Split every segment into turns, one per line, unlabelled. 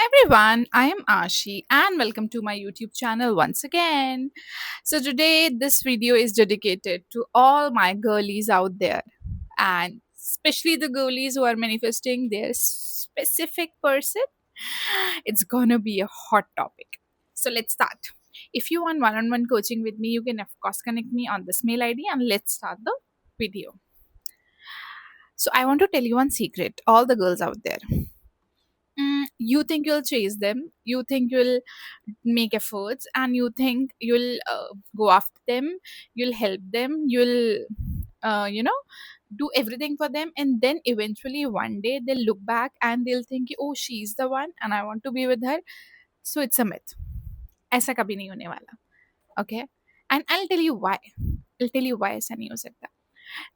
everyone, I am Ashi and welcome to my YouTube channel once again. So, today this video is dedicated to all my girlies out there and especially the girlies who are manifesting their specific person. It's gonna be a hot topic. So, let's start. If you want one on one coaching with me, you can, of course, connect me on this mail ID and let's start the video. So, I want to tell you one secret, all the girls out there. You think you'll chase them, you think you'll make efforts, and you think you'll go after them, you'll help them, you'll do everything for them, and then eventually one day they'll look back and they'll think, oh, she's the one and I want to be with her. So it's a myth. ऐसा कभी नहीं होने वाला. Okay, and I'll tell you why ऐसा नहीं हो सकता.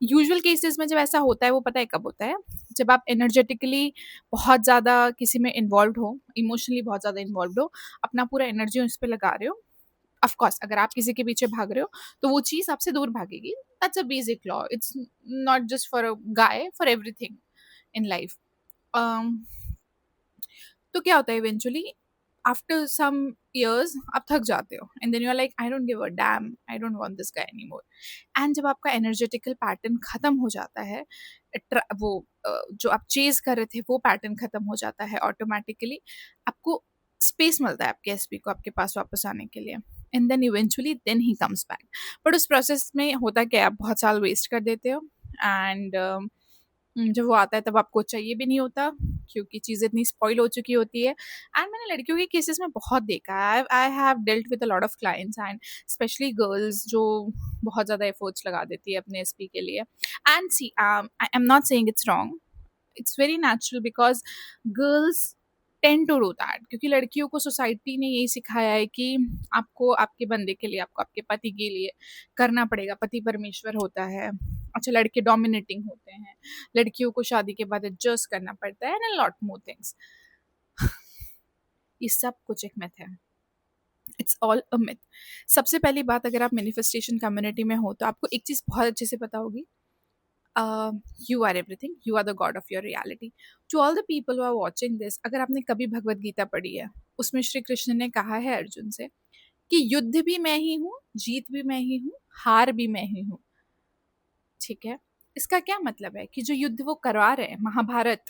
Usual cases में जब ऐसा होता है वो पता है कब होता है, जब आप एनर्जेटिकली बहुत ज़्यादा किसी में इन्वॉल्व हो, इमोशनली बहुत ज़्यादा इन्वॉल्व हो, अपना पूरा एनर्जी उस पर लगा रहे हो. ऑफ कोर्स अगर आप किसी के पीछे भाग रहे हो तो वो चीज़ आपसे दूर भागेगी. That's a basic law. It's not just for a guy, for everything in life. तो क्या होता है इवेंचुअली आफ्टर सम years आप थक जाते हो and then you are like I don't give a damn, I don't want this guy anymore. And जब आपका एनर्जेटिकल पैटर्न खत्म हो जाता है, वो जो आप चेज कर रहे थे वो पैटर्न खत्म हो जाता है ऑटोमेटिकली, आपको स्पेस मिलता है आपके एसपी को आपके पास वापस आने के लिए. And then eventually then he comes back. But उस प्रोसेस में होता क्या है, आप बहुत साल वेस्ट कर देते हो एंड जब वो आता है तब आपको चाहिए भी नहीं होता क्योंकि चीज़ें इतनी स्पॉइल हो चुकी होती है. एंड मैंने लड़कियों के केसेस में बहुत देखा है. I have dealt with a lot of clients and specially girls जो बहुत ज़्यादा एफर्ट्स लगा देती है अपने एसपी के लिए. And see I'm not saying it's wrong, it's very natural because girls tend to do that, क्योंकि लड़कियों को सोसाइटी ने यही सिखाया है कि आपको आपके बंदे के लिए, आपको आपके पति के लिए करना पड़ेगा. पति परमेश्वर होता है. अच्छा, लड़के डोमिनेटिंग होते हैं, लड़कियों को शादी के बाद एडजस्ट करना पड़ता है एंड लॉट मोर थिंग्स. ये सब कुछ एक मिथ है. It's all a myth. सबसे पहली बात, अगर आप मैनिफेस्टेशन कम्युनिटी में हो तो आपको एक चीज़ बहुत अच्छे से पता होगी, you are everything, you are the god of your reality. To all the people who are watching this, अगर आपने कभी भगवत गीता पढ़ी है, उसमें श्री कृष्ण ने कहा है अर्जुन से कि युद्ध भी मैं ही हूँ, जीत भी मैं ही हूँ, हार भी मैं ही हूँ. ठीक है, इसका क्या मतलब है कि जो युद्ध वो करवा रहे हैं, महाभारत,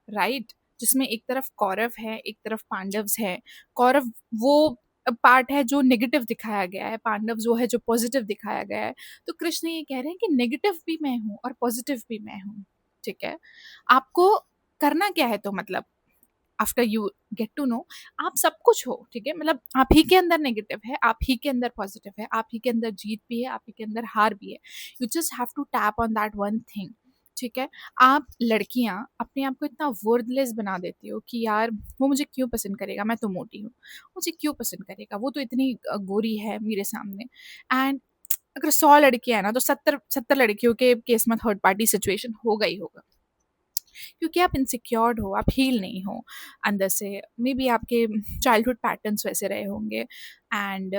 राइट, जिसमें एक तरफ कौरव है एक तरफ पांडव्स है. कौरव वो पार्ट है जो नेगेटिव दिखाया गया है, पांडव जो है जो पॉजिटिव दिखाया गया है. तो कृष्ण ये कह रहे हैं कि नेगेटिव भी मैं हूँ और पॉजिटिव भी मैं हूँ. ठीक है, आपको करना क्या है, तो मतलब after you get to know, आप सब कुछ हो. ठीक है, मतलब आप ही के अंदर नेगेटिव है, आप ही के अंदर पॉजिटिव है, आप ही के अंदर जीत भी है, आप ही के अंदर हार भी है. You just have to tap on that one thing. ठीक है, आप लड़कियां अपने आप को इतना वर्थलेस बना देती हो कि यार वो मुझे क्यों पसंद करेगा, मैं तो मोटी हूँ, मुझे क्यों पसंद करेगा, वो तो इतनी गोरी है मेरे सामने. एंड अगर 100 लड़कियां हैं ना तो 70 लड़कियों के केस में थर्ड पार्टी सिचुएशन होगा ही होगा, क्योंकि आप इनसिक्योर्ड हो, आप हील नहीं हो अंदर से. मे बी आपके चाइल्डहुड पैटर्न्स वैसे रहे होंगे एंड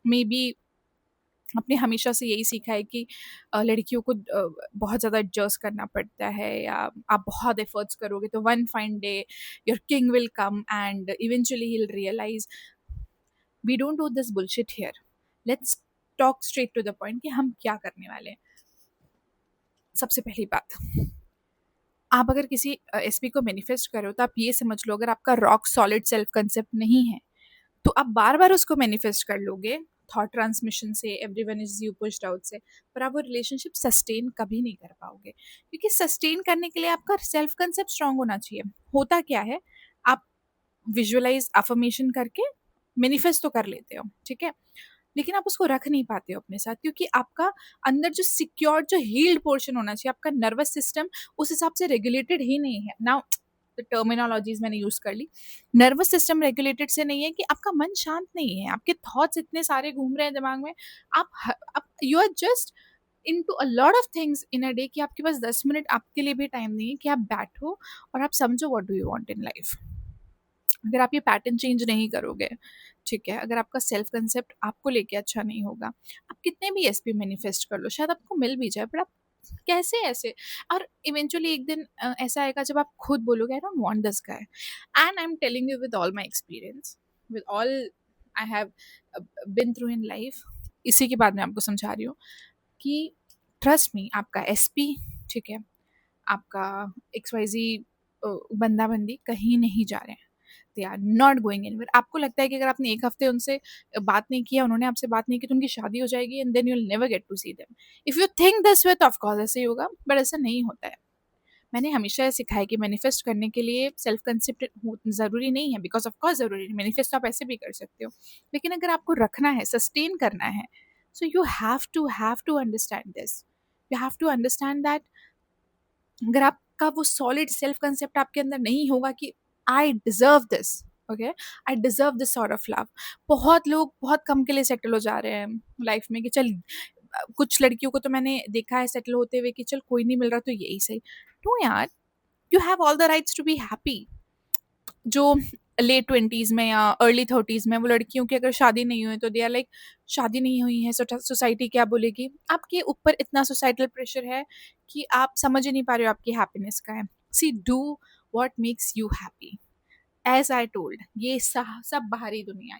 मे बी आपने हमेशा से यही सीखा है कि लड़कियों को बहुत ज़्यादा एडजस्ट करना पड़ता है, या आप बहुत एफर्ट्स करोगे तो one fine day your king will come and eventually he will realise. We don't do this bullshit here. Let's talk straight to the point कि हम क्या करने वाले हैं. सबसे पहली बात, आप अगर किसी एसपी को मैनिफेस्ट कर रहे हो तो आप ये समझ लो, अगर आपका रॉक सॉलिड सेल्फ कंसेप्ट नहीं है तो आप बार बार उसको मैनिफेस्ट कर लोगे थॉट ट्रांसमिशन से, everyone is you pushed out से, पर आप वो रिलेशनशिप सस्टेन कभी नहीं कर पाओगे. क्योंकि सस्टेन करने के लिए आपका सेल्फ कंसेप्ट स्ट्रांग होना चाहिए. होता क्या है, आप विजुअलाइज अफर्मेशन करके मैनिफेस्ट तो कर लेते हो, ठीक है, लेकिन आप उसको रख नहीं पाते हो अपने साथ, क्योंकि आपका अंदर जो सिक्योर, जो हील्ड पोर्शन होना चाहिए, आपका नर्वस सिस्टम उस हिसाब से रेगुलेटेड ही नहीं है. नाउ टर्मिनोलॉजीज मैंने यूज कर ली. नर्वस सिस्टम रेगुलेटेड से नहीं है कि आपका मन शांत नहीं है, आपके थॉट्स इतने सारे घूम रहे हैं दिमाग में. आप you are just into a lot of things in a day कि आपके पास 10 मिनट आपके लिए भी टाइम नहीं है कि आप बैठो और आप समझो what do you want in life. अगर आप ये पैटर्न चेंज नहीं करोगे, ठीक है, अगर आपका सेल्फ कंसेप्ट आपको लेके अच्छा नहीं होगा, आप कितने भी एसपी मैनिफेस्ट कर लो, शायद आपको मिल भी जाए, बट आप कैसे ऐसे? और इवेंचुअली एक दिन ऐसा आएगा जब आप खुद बोलोगे I don't want this guy, and I'm telling you with all my experience, with all I have been through in life, इसी के बाद मैं आपको समझा रही हूँ कि ट्रस्ट मी, आपका एसपी, ठीक है, आपका XYZ बंदा बंदी कहीं नहीं जा रहे हैं, they are not going anywhere. आपको लगता है कि अगर आपने एक हफ्ते उनसे बात नहीं किया, उन्होंने आपसे बात नहीं की, तो उनकी शादी हो जाएगी and then you will never get to see them. If you think this way तो ऑफ कोर्स ऐसे ही होगा, बट ऐसा नहीं होता है। मैंने हमेशा ये सिखाया कि मैनिफेस्ट करने के लिए सेल्फ कंसेप्ट ज़रूरी नहीं है, बिकॉज ऑफ कोर्स ज़रूरी है, मैनिफेस्ट आप ऐसे भी कर सकते हो, लेकिन अगर आपको रखना है, सस्टेन करना है, so you have to understand this, you have to understand that अगर आपका वो सॉलिड सेल्फ कंसेप्ट आपके अंदर नहीं होगा कि I deserve this, okay, I deserve this sort of love. बहुत लोग बहुत कम के लिए सेटल हो जा रहे हैं लाइफ में कि चल, कुछ लड़कियों को तो मैंने देखा है सेटल होते हुए कि चल कोई नहीं मिल रहा तो यही सही। तो यार, you have all the rights to be happy. जो लेट 20s में या अर्ली 30s में वो लड़कियों की अगर शादी नहीं हुई तो दे आर लाइक, शादी नहीं हुई है सोसाइटी क्या बोलेगी। आपके ऊपर इतना सोसाइटल प्रेशर है कि आप समझ ही नहीं पा रहे हो आपकी हैप्पीनेस का है। See, do what makes you happy, as I told, ये सब बाहरी दुनिया,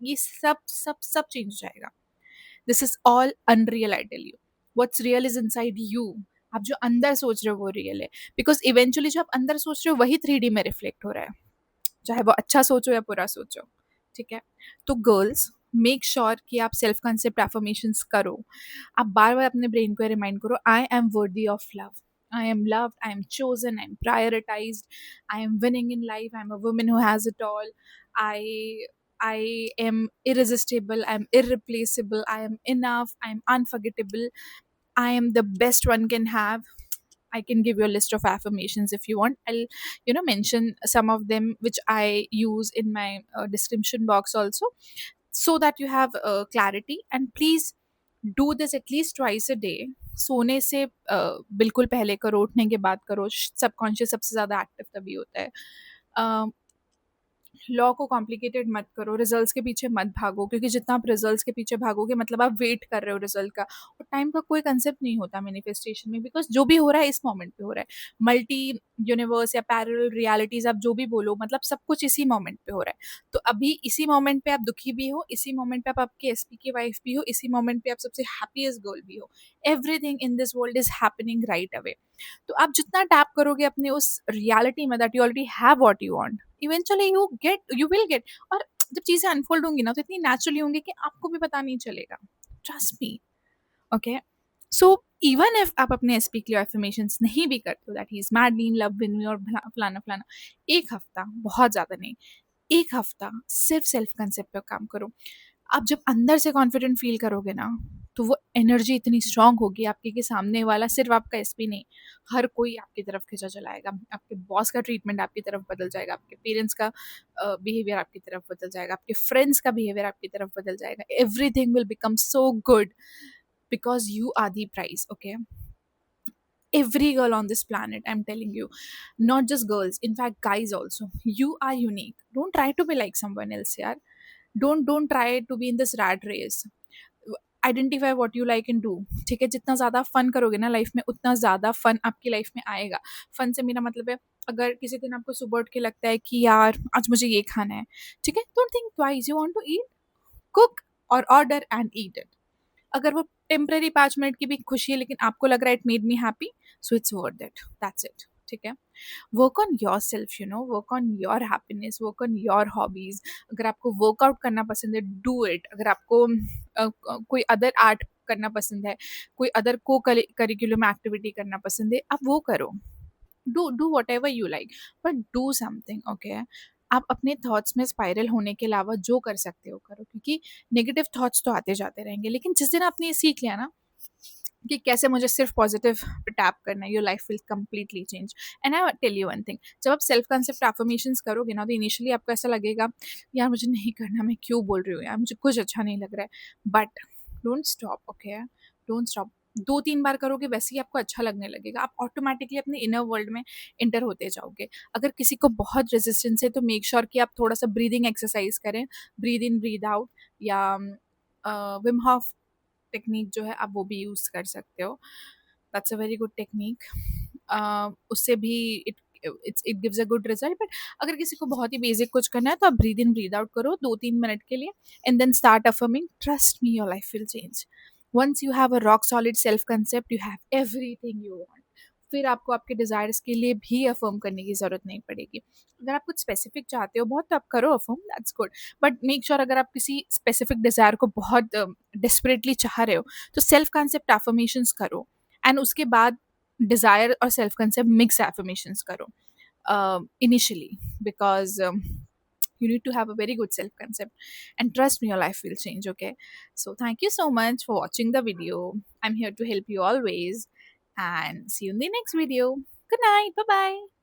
ये सब सब सब चेंज हो जाएगा। This is all unreal, I tell you. What's real is inside you. आप जो अंदर सोच रहे हो वो रियल है, बिकॉज इवेंचुअली जो आप अंदर सोच रहे हो वही 3D में रिफ्लेक्ट हो रहा है, चाहे वो अच्छा सोचो या बुरा सोचो, ठीक है। तो गर्ल्स, मेक श्योर कि आप सेल्फ कंसेप्ट एफर्मेशंस करो। आप बार बार अपने ब्रेन को रिमाइंड करो, I am worthy of love, I am loved, I am chosen, I am prioritised, I am winning in life, I am a woman who has it all, I I am irresistible, I am irreplaceable, I am enough, I am unforgettable, I am the best one can have. I can give you a list of affirmations if you want. I'll, mention some of them which I use in my description box also, so that you have clarity. And please do this at least twice a day. सोने से बिल्कुल पहले करो, उठने के बाद करो। Subconscious सबसे ज़्यादा एक्टिव तभी होता है। लॉ को कॉम्प्लिकेटेड मत करो, रिजल्ट्स के पीछे मत भागो, क्योंकि जितना आप रिजल्ट्स के पीछे भागोगे मतलब आप वेट कर रहे हो रिजल्ट का, और टाइम का कोई कंसेप्ट नहीं होता मैनिफेस्टेशन में, बिकॉज जो भी हो रहा है इस मोमेंट पे हो रहा है। मल्टी यूनिवर्स या पैरेलल रियलिटीज आप जो भी बोलो, मतलब सब कुछ इसी मोमेंट पे हो रहा है। तो अभी इसी मोमेंट पे आप दुखी भी हो, इसी मोमेंट पे आप आपके एसपी की वाइफ भी हो, इसी मोमेंट पे आप सबसे हैप्पीएस्ट गर्ल भी हो। Everything in this world is happening right away. तो आप जितना टैप करोगे अपने उस रियलिटी में that you already have what you want, eventually you will get. और जब चीजें अनफोल्ड होंगी ना तो इतनी नेचुरली होंगी कि आपको भी पता नहीं चलेगा। Trust me, okay. So even if आप अपने एसपी के लिए एफर्मेशंस नहीं भी करते हो that he is madly in love with me और फलाना फलाना, एक हफ्ता, बहुत ज्यादा नहीं, एक हफ्ता सिर्फ सेल्फ कंसेप्ट पर काम करो। आप जब अंदर से कॉन्फिडेंट फील करोगे ना, तो वो एनर्जी इतनी स्ट्रांग होगी आपके कि सामने वाला, सिर्फ आपका एसपी नहीं, हर कोई आपकी तरफ खिंचा चलाएगा। आपके बॉस का ट्रीटमेंट आपकी तरफ बदल जाएगा, आपके पेरेंट्स का बिहेवियर आपकी तरफ बदल जाएगा, आपके फ्रेंड्स का बिहेवियर आपकी तरफ बदल जाएगा। Everything will become so good because you are the prize, okay. Every girl on this planet, I'm telling you, not just girls, in fact guys also, you are unique. Don't try to be like someone else, yaar. Don't try to be in this rat race. Identify what you like and do, ठीक है। जितना ज़्यादा fun करोगे ना life में, उतना ज़्यादा fun आपकी लाइफ में आएगा। फन से मेरा मतलब है, अगर किसी दिन आपको सुबह उठ के लगता है कि यार आज मुझे ये खाना है, ठीक है, don't think twice, you want to eat, cook और ऑर्डर एंड ईट इट। अगर वो टेम्पररी 5 मिनट की भी खुशी है लेकिन आपको लग रहा है it made me happy, so it's worth it, that's it, ठीक है। Work on your self, work on your happiness, work on your hobbies. अगर आपको वर्कआउट करना पसंद है, डू इट। अगर आपको कोई अदर आर्ट करना पसंद है, कोई अदर को करिकुलम एक्टिविटी करना पसंद है, आप वो करो। Do what ever you like, but do something, okay. आप अपने थॉट्स में स्पाइरल होने के अलावा जो कर सकते हो करो, क्योंकि नेगेटिव थॉट्स तो आते जाते रहेंगे, लेकिन जिस दिन आपने ये सीख लिया ना कि कैसे मुझे सिर्फ पॉजिटिव पे टैप करना है, your life will completely change. And I tell you one thing, जब आप सेल्फ कंसेप्ट एफर्मेशंस करोगे ना, तो इनिशियली आपको ऐसा लगेगा यार मुझे नहीं करना, मैं क्यों बोल रही हूँ यार, मुझे कुछ अच्छा नहीं लग रहा है, but don't stop, okay, don't stop. 2-3 बार करोगे वैसे ही आपको अच्छा लगने लगेगा, आप ऑटोमेटिकली अपने इनर वर्ल्ड में इंटर होते जाओगे। अगर किसी को बहुत रेजिस्टेंस है तो मेक श्योर कि आप थोड़ा सा ब्रीदिंग एक्सरसाइज करें, ब्रीद इन ब्रीद आउट, या विम हॉफ टेक्निक जो है आप वो भी यूज़ कर सकते हो। That's a very good technique. उससे भी it gives a good result. But अगर किसी को बहुत ही बेसिक कुछ करना है तो आप ब्रीद इन ब्रीद आउट करो 2-3 मिनट के लिए, and then start affirming, trust me your life will change. Once you have a rock solid self concept, you have everything you want. फिर आपको आपके डिजायर्स के लिए भी अफर्म करने की जरूरत नहीं पड़ेगी. अगर आप कुछ स्पेसिफिक चाहते हो बहुत, तो आप करो affirm, that's good. But make sure अगर आप किसी स्पेसिफिक डिजायर को बहुत डिस्परेटली चाह रहे हो, तो सेल्फ कंसेप्ट एफर्मेशंस करो, एंड उसके बाद डिजायर और सेल्फ कंसेप्ट मिक्स एफर्मेशंस करो initially, because you need to have a very good self concept, and trust me, your life will change. Okay, so thank you so much for watching the video. I'm here to help you always, and see you in the next video. Good night. Bye bye.